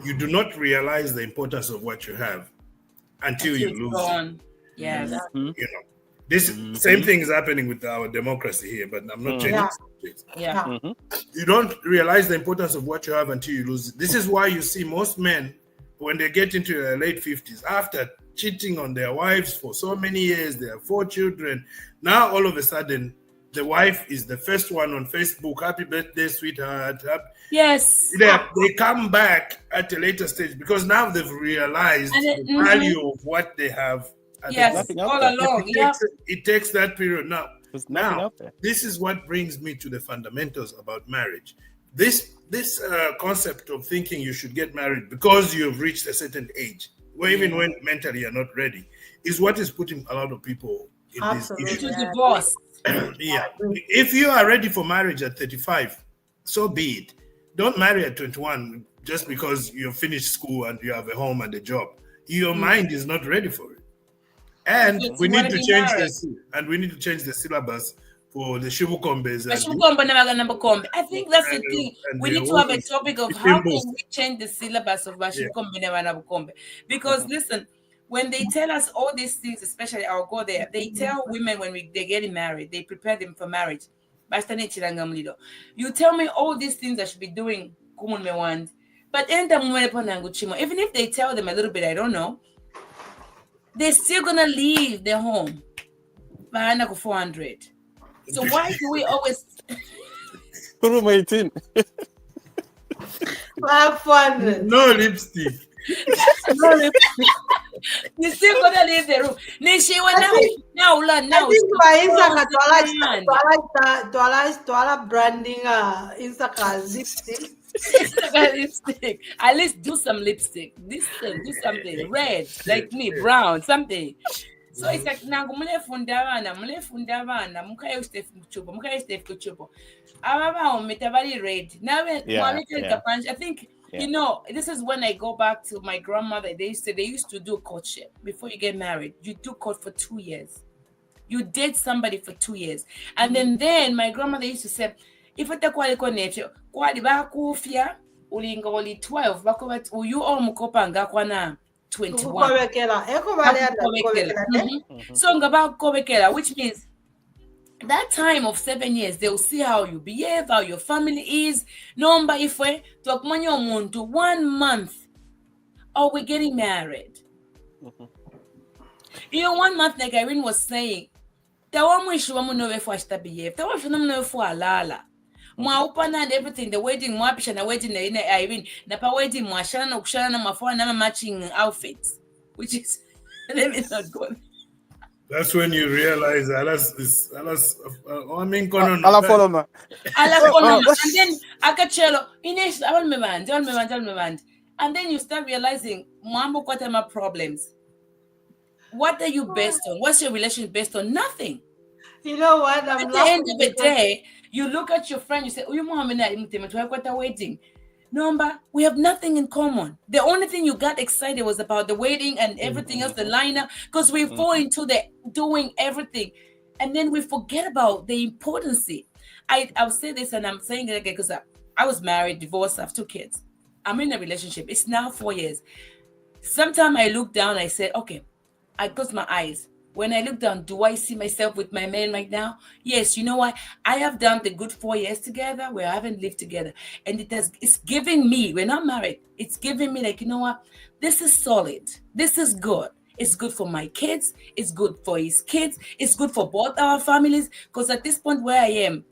you do not realize the importance of what you have until you lose it. Yes. You know, this same thing is happening with our democracy here, but I'm not changing subjects. Yeah. You don't realize the importance of what you have until you lose it. This is why you see most men, when they get into their late 50s, after cheating on their wives for so many years, they have 4 children. Now, all of a sudden, the wife is the first one on Facebook. Happy birthday, sweetheart. Yes. They come back at a later stage because now they've realized the value of what they have. Yes, all along. It takes that period. Now, this is what brings me to the fundamentals about marriage. This concept of thinking you should get married because you've reached a certain age, or even when mentally you're not ready, is what is putting a lot of people in this issue. To divorce. Yeah. If you are ready for marriage at 35, so be it. Don't marry at 21 just because you've finished school and you have a home and a job. Your mind is not ready for it. And we need to change this. And we need to change the syllabus for the Shibukombes. I think that's the thing. We need to have a topic of how can we change the syllabus of Shibukombe. Because listen, when they tell us all these things, especially I'll go there, they tell women when they're getting married, they prepare them for marriage. You tell me all these things I should be doing, but even if they tell them a little bit, I don't know, they're still gonna leave their home. 400. So why do we always? 18. 400. No lipstick. You still gonna leave the room. Now. Twala branding Insaka lipstick. Lipstick. At least do some lipstick. Do something red, like me, brown, something. So it's like nangu mule fundavana mukayo Steph kuchupo. Ababa umetabali red. Now I think you know, this is when I go back to my grandmother. They used to do courtship before you get married. You do court for 2 years. You date somebody for 2 years, and then my grandmother used to say, if it kwali konetyo kwali bakufya ulinga oli 12 bakoba uyu omukopa ngakwana 21. So ngabakobekela, which means that time of 7 years, they'll see how you behave, how your family is. Nomba ifwe tuakumanya omuntu 1 month, or we're getting married. You know, 1 month, like Irene was saying, behave. And everything, the wedding, the wedding, Irene, Napa wedding, Mwashana, Ukshana, Mafua, matching outfits, which is, let me not go. That's when you realize Alas is Alas. And then Akachelo, Ines, and then you start realizing, Mambo Kwatama problems. What are you based on? What's your relationship based on? Nothing. You know what? At the end of the day, you look at your friend, you say, wedding. No, we have nothing in common. The only thing you got excited was about the wedding and everything else, the liner, because we fall into the doing everything. And then we forget about the importance. I'll say this, and I'm saying it again because I was married, divorced, I have 2 kids. I'm in a relationship. It's now 4 years. Sometimes I look down, I said, okay, I close my eyes. When I look down, do I see myself with my man right now? Yes. You know what? I have done the good 4 years together where I haven't lived together. And it's giving me, we're not married, it's giving me like, you know what? This is solid. This is good. It's good for my kids. It's good for his kids. It's good for both our families. Because at this point where I am,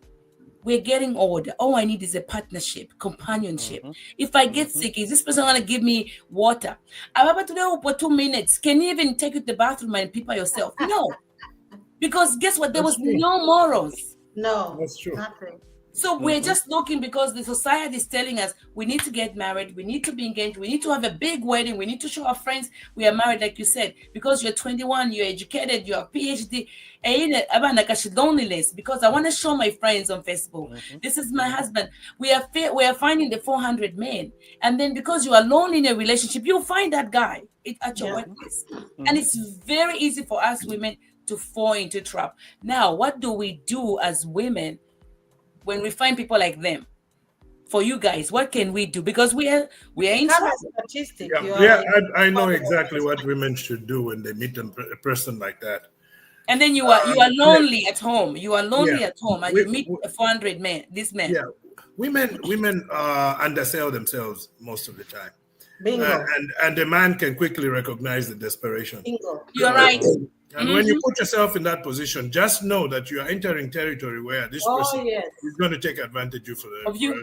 we're getting older. All I need is a partnership, companionship. If I get sick, is this person going to give me water? I'm about to know for 2 minutes. Can you even take you to the bathroom and pee by yourself? No. Because guess what? There was no morals. No. That's true. Nothing. So we're just looking because the society is telling us we need to get married, we need to be engaged, we need to have a big wedding, we need to show our friends we are married, like you said, because you're 21, you're educated, you're a PhD. And loneliness because I want to show my friends on Facebook. This is my husband. We are finding the 400 men, and then because you are lonely in a relationship, you'll find that guy at your workplace, and it's very easy for us women to fall into trap. Now, what do we do as women when we find people like them? for you guys? What can we do? Because we are in Have a trouble. statistic. Yeah, I know exactly what women should do when they meet a person like that. And then you are lonely at home. You are lonely Yeah. at home, and you meet a 400 man. This man. Yeah, women undersell themselves most of the time. Bingo. And the man can quickly recognize the desperation. Bingo. You're right. And when you put yourself in that position, just know that you are entering territory where this person is going to take advantage of you.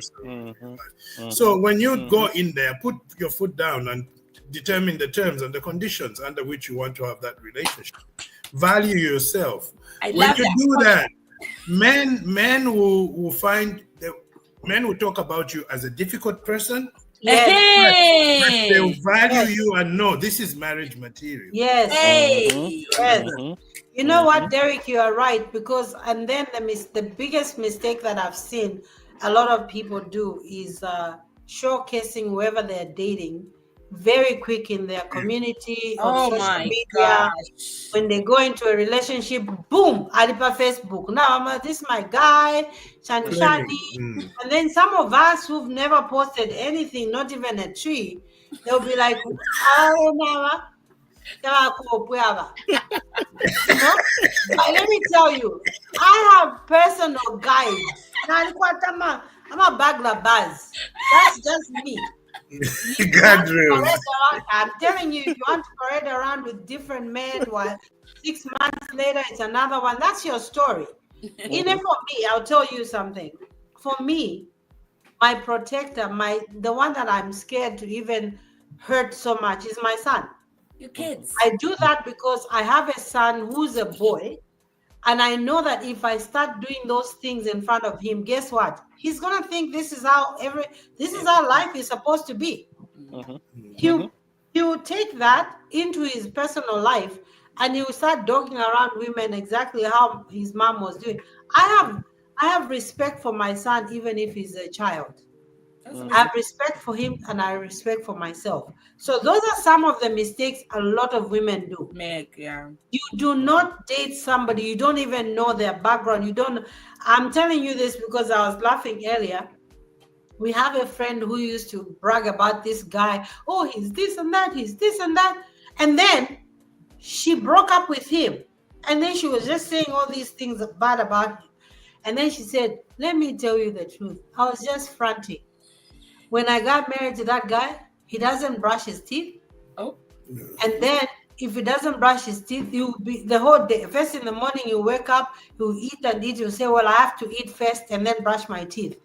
So when you go in there, put your foot down and determine the terms and the conditions under which you want to have that relationship. Value yourself. When you do that, men will find men will talk about you as a difficult person. Yes. But they'll value you and know this is marriage material. Yes. Yes. You know what, Derek, you are right, because and then the biggest mistake that I've seen a lot of people do is showcasing whoever they're dating very quick in their community on social media. When they go into a relationship, boom, Alipa Facebook. Now this is my guy, Shani. And then some of us who've never posted anything, not even a tree, they'll be like, oh, Mama. You know? But let me tell you, I have personal guides. I'm a bagla buzz. That's just me. I'm telling you, if you want to parade around with different men, while 6 months later it's another one, that's your story. Even for me, I'll tell you something. For me, my protector, the one that I'm scared to even hurt so much is my son. Your kids. I do that because I have a son who's a boy, and I know that if I start doing those things in front of him, guess what? He's gonna think this is how life is supposed to be. He will take that into his personal life, and he will start dogging around women exactly how his mom was doing. I have respect for my son, even if he's a child. I have respect for him, and I have respect for myself. So those are some of the mistakes a lot of women do. You do not date somebody you don't even know their background. I'm telling you this because I was laughing earlier. We have a friend who used to brag about this guy. Oh, he's this and that, he's this and that. And then she broke up with him. And then she was just saying all these things bad about him. And then she said, let me tell you the truth. I was just frantic. When I got married to that guy, he doesn't brush his teeth. Oh. And then if he doesn't brush his teeth, you'll be the whole day. First in the morning, you wake up, you eat and eat. You say, well, I have to eat first and then brush my teeth.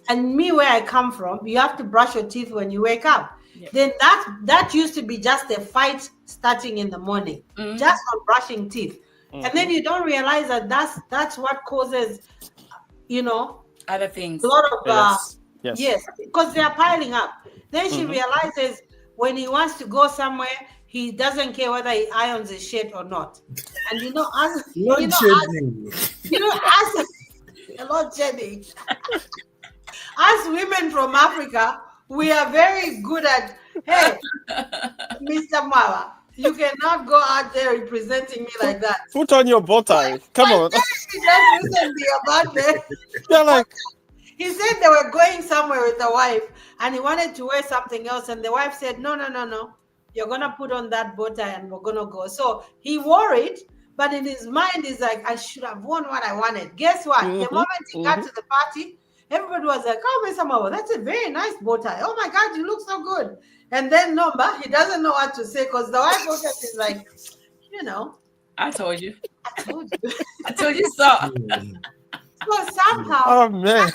And me, where I come from, you have to brush your teeth when you wake up. Yep. Then that used to be just a fight starting in the morning, just on brushing teeth. And then you don't realize that that's what causes, other things. A lot of Yes, because they are piling up. Then she realizes when he wants to go somewhere, he doesn't care whether he irons his shirt or not. And as women from Africa, we are very good at, hey, Mr. Mawa, you cannot go out there representing me like that. Put on your bow tie. Come on. They're like, he said they were going somewhere with the wife and he wanted to wear something else. And the wife said, no. You're going to put on that bow tie and we're going to go. So he wore it, but in his mind, he's like, I should have worn what I wanted. Guess what? The moment he got to the party, everybody was like, oh, Mr. Mawa, that's a very nice bow tie. Oh my God, you look so good. And then he doesn't know what to say because the wife is like, I told you. I told you. I told you so. So somehow, oh, man.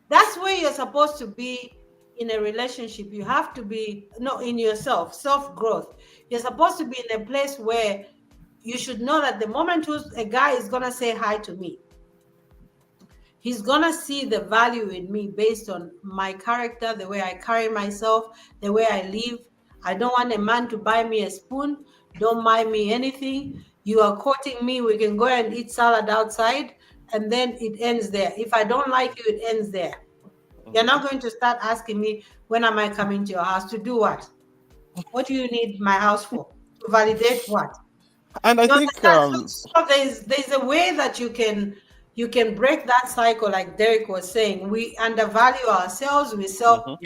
That's where you're supposed to be in a relationship. You have to be in yourself, self-growth. You're supposed to be in a place where you should know that the moment a guy is going to say hi to me, he's going to see the value in me based on my character, the way I carry myself, the way I live. I don't want a man to buy me a spoon. Don't buy me anything. You are courting me. We can go and eat salad outside. And then it ends there. If I don't like you, it ends there. You're not going to start asking me, when am I coming to your house? To do what? What do you need my house for? To validate what? And I think so there's a way that you can you can break that cycle, like Derek was saying. We undervalue ourselves. We sell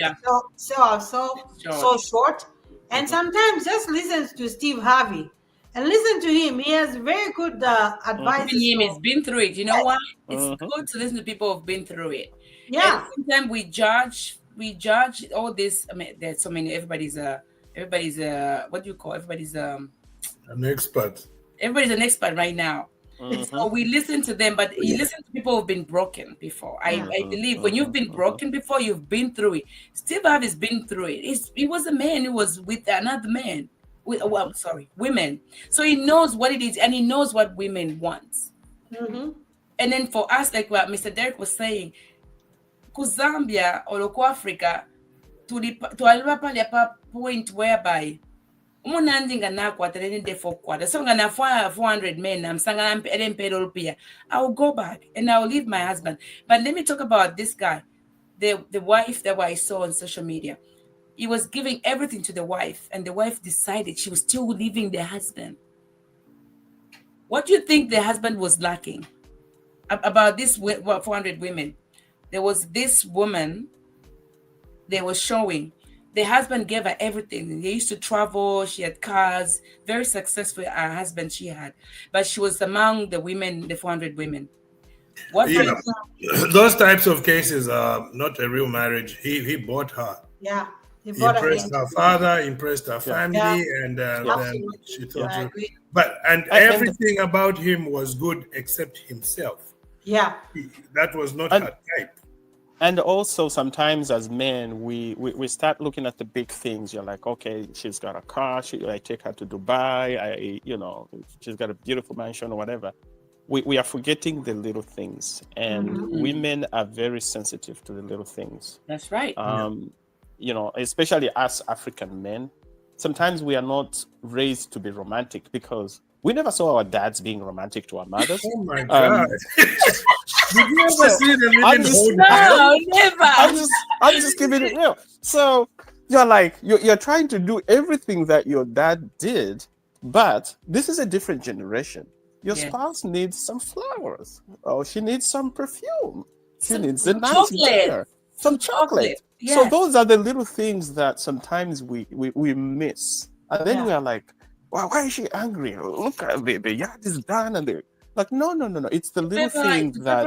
ourselves so short. And sometimes just listen to Steve Harvey and listen to him. He has very good advice. He's been through it. You know why? It's good to listen to people who've been through it. Yeah. And sometimes we judge all this. I mean, there's so many. Everybody's what do you call? Everybody's an expert. Everybody's an expert right now. So we listen to them, but you listen to people who've been broken before. I believe when you've been broken before, you've been through it. Steve Harvey's been through it. He was a man who was with another man. Women. So he knows what it is, and he knows what women want. And then for us, like what Mr. Derek was saying, ku Zambia or ku Africa, to the point whereby umunandinga nakwa telende for quarter. So ngana 400 men. I'm saying I will go back and I will leave my husband. But let me talk about this guy, the wife that I saw on social media. He was giving everything to the wife, and the wife decided she was still leaving the husband. What do you think the husband was lacking about this 400 women? There was this woman they were showing. The husband gave her everything. They used to travel. She had cars. Very successful husband she had. But she was among the women, the 400 women. Those types of cases are not a real marriage. He bought her. Yeah. He impressed her father, impressed her family, and then she thought. And everything about him was good except himself. Yeah. That was not her type. And also sometimes as men, we start looking at the big things. You're like, okay, she's got a car. I take her to Dubai. She's got a beautiful mansion or whatever. We are forgetting the little things, and women are very sensitive to the little things. That's right. Especially us African men, sometimes we are not raised to be romantic because we never saw our dads being romantic to our mothers. Oh my God. Did you ever see them even hold hands? No, never. I'm just keeping it real. So you're like, you're trying to do everything that your dad did, but this is a different generation. Your spouse needs some flowers. Oh, she needs some perfume. She needs a nice dinner. Some chocolate. Yes. So those are the little things that sometimes we miss. And then we are like, wow, why is she angry? Look at the yard is done. And they're like, no. It's the little thing that...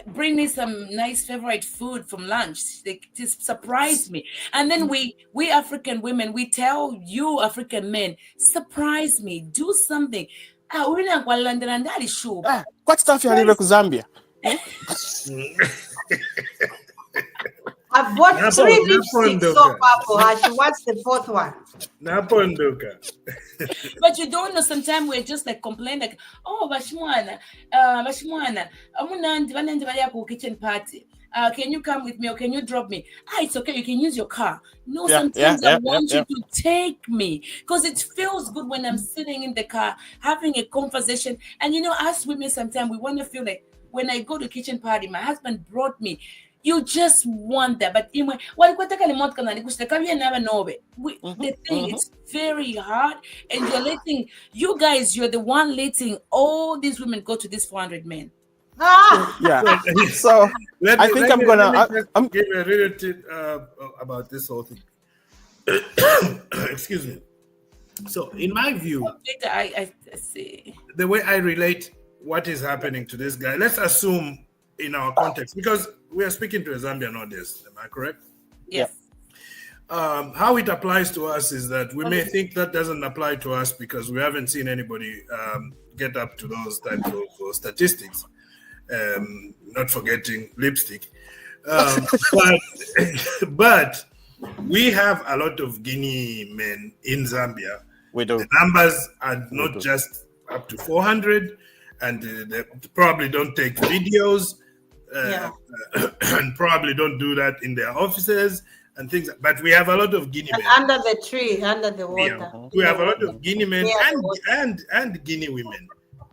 Bring me some nice favorite food from lunch. They just surprise me. And then we African women, we tell you African men, surprise me, do something. What stuff you are to Zambia? I've bought 3 lipsticks so far for her. She wants the 4th one. But you don't know, sometimes we're just like complain like, oh, Bashmwana, I'm kitchen party. Can you come with me or can you drop me? It's okay, you can use your car. No, sometimes I want you to take me because it feels good when I'm sitting in the car having a conversation. And us women, sometimes we want to feel like when I go to kitchen party, my husband brought me. You just want that, but the thing is very hard, and you're the one letting all these women go to these 400 men. So I think I'm gonna give a little tip about this whole thing. Excuse me. So, in my view, I see the way I relate what is happening to this guy. Let's assume in our context, because we are speaking to a Zambian audience. Am I correct? Yes. How it applies to us is that we may think that doesn't apply to us because we haven't seen anybody get up to those types of statistics. Not forgetting lipstick. But we have a lot of Guinea men in Zambia. We do. The numbers are not just up to 400, and they probably don't take videos. And probably don't do that in their offices and things. But we have a lot of Guinea men. Under the tree, under the water. Yeah. We have a lot of Guinea men and Guinea women.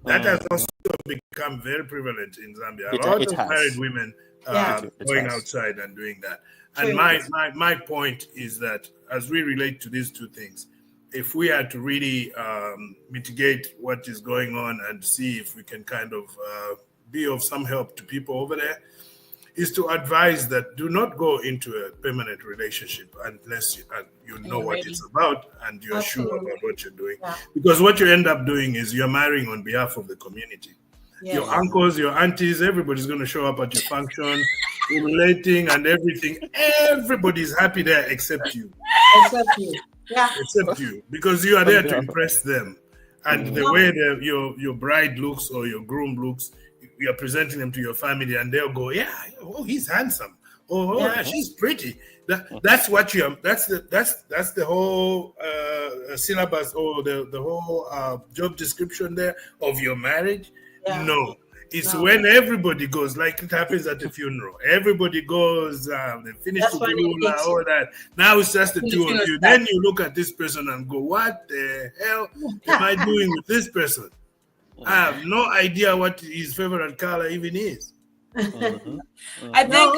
That has also become very prevalent in Zambia. A lot of married women going outside and doing that. And my point is that as we relate to these two things, if we are to really mitigate what is going on and see if we can kind of be of some help to people over there is to advise that do not go into a permanent relationship unless you know what it's about and you're sure about what you're doing. Yeah. Because what you end up doing is you're marrying on behalf of the community. Yes. Your uncles, your aunties, everybody's going to show up at your function, relating and everything. Everybody's happy there except you. Except you. Yeah. Except you. Because you are there to impress them. And the way your bride looks or your groom looks, you're presenting them to your family and they'll go, yeah, oh, he's handsome. Oh, yeah, she's pretty. That's what you are. That's the whole syllabus or the whole job description there of your marriage. Yeah. No, it's when everybody goes, like it happens at a funeral. Everybody goes, they finish the gula, all that. Now it's just the two of you. Then you look at this person and go, what the hell am I doing with this person? I have no idea what his favorite color even is. I think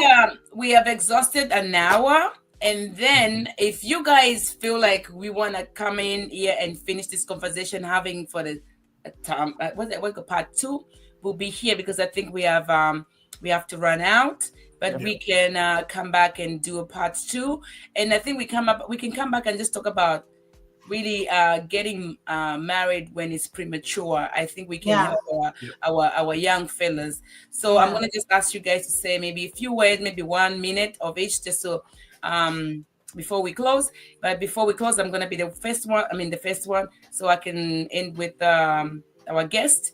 we have exhausted an hour. And then if you guys feel like we want to come in here and finish this conversation having for the part 2, we'll be here because I think we have to run out. But we can come back and do a part 2. And I think we can come back and just talk about really getting married when it's premature. I think we can help our young fellas. So I'm going to just ask you guys to say maybe a few words, maybe 1 minute of each, just so before we close. But before we close, I'm going to be the first one, so I can end with our guest.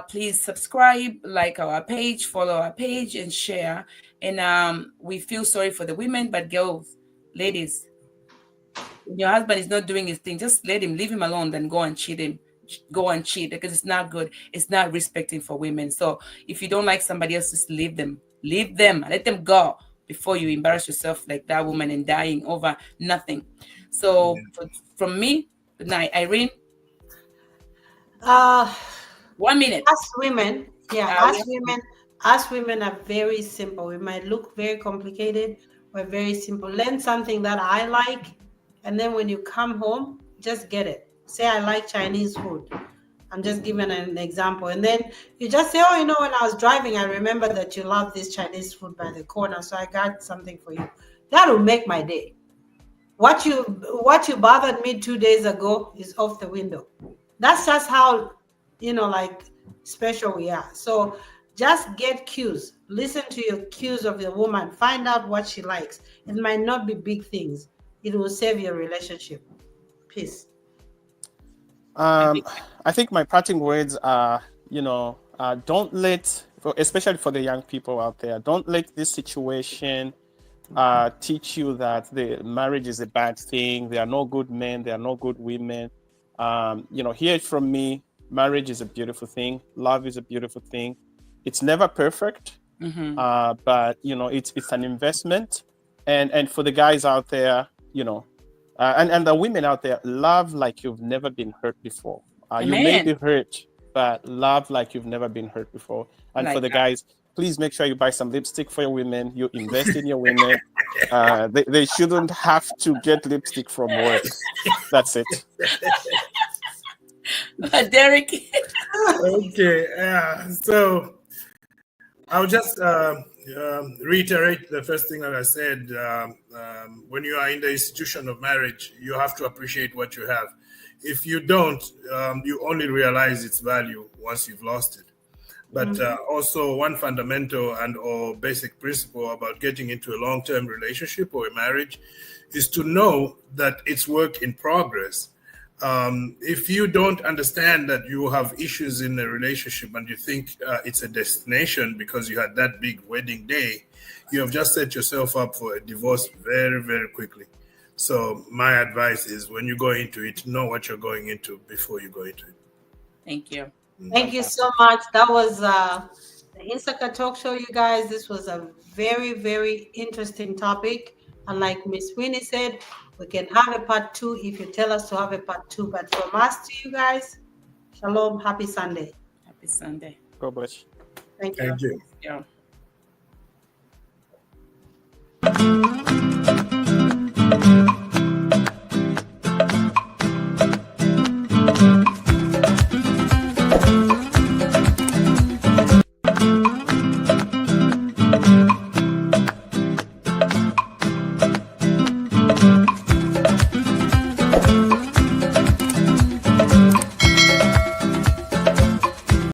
Please subscribe, like our page, follow our page, and share. And we feel sorry for the women, but girls, ladies, your husband is not doing his thing, just leave him alone, then go and cheat because it's not good. It's not respecting for women. So if you don't like somebody else, just leave them, let them go before you embarrass yourself like that woman and dying over nothing. So from me, good night. Irene, 1 minute. Us women are very simple. We might look very complicated. We're very simple. Learn something that I like. And then when you come home, just get it. Say, I like Chinese food. I'm just giving an example. And then you just say, when I was driving, I remember that you love this Chinese food by the corner. So I got something for you. That will make my day. What you bothered me 2 days ago is off the window. That's just how, special we are. So just get cues. Listen to your cues of the woman. Find out what she likes. It might not be big things. It will save your relationship. Peace. I think my parting words are, don't let, especially for the young people out there, don't let this situation teach you that the marriage is a bad thing. There are no good men. There are no good women. Hear it from me. Marriage is a beautiful thing. Love is a beautiful thing. It's never perfect, but it's an investment. And for the guys out there, and the women out there, love like you've never been hurt before. You may be hurt, but love like you've never been hurt before. And for the guys, please make sure you buy some lipstick for your women. You invest in your women. They shouldn't have to get lipstick from work. That's it. Derek. Okay. So I'll just reiterate the first thing that I said. When you are in the institution of marriage, you have to appreciate what you have. If you don't, you only realize its value once you've lost it. But also one fundamental or basic principle about getting into a long-term relationship or a marriage is to know that it's work in progress. If you don't understand that you have issues in a relationship and you think it's a destination because you had that big wedding day, you have just set yourself up for a divorce very, very quickly. So my advice is when you go into it, know what you're going into before you go into it. Thank you. Thank you so much. That was the Insaka Talk Show, you guys. This was a very, very interesting topic. And like Miss Winnie said, we can have a part 2 if you tell us to have a part 2. But from us to you guys, shalom. Happy Sunday. Happy Sunday. God bless. Thank you. Thank you. Yeah.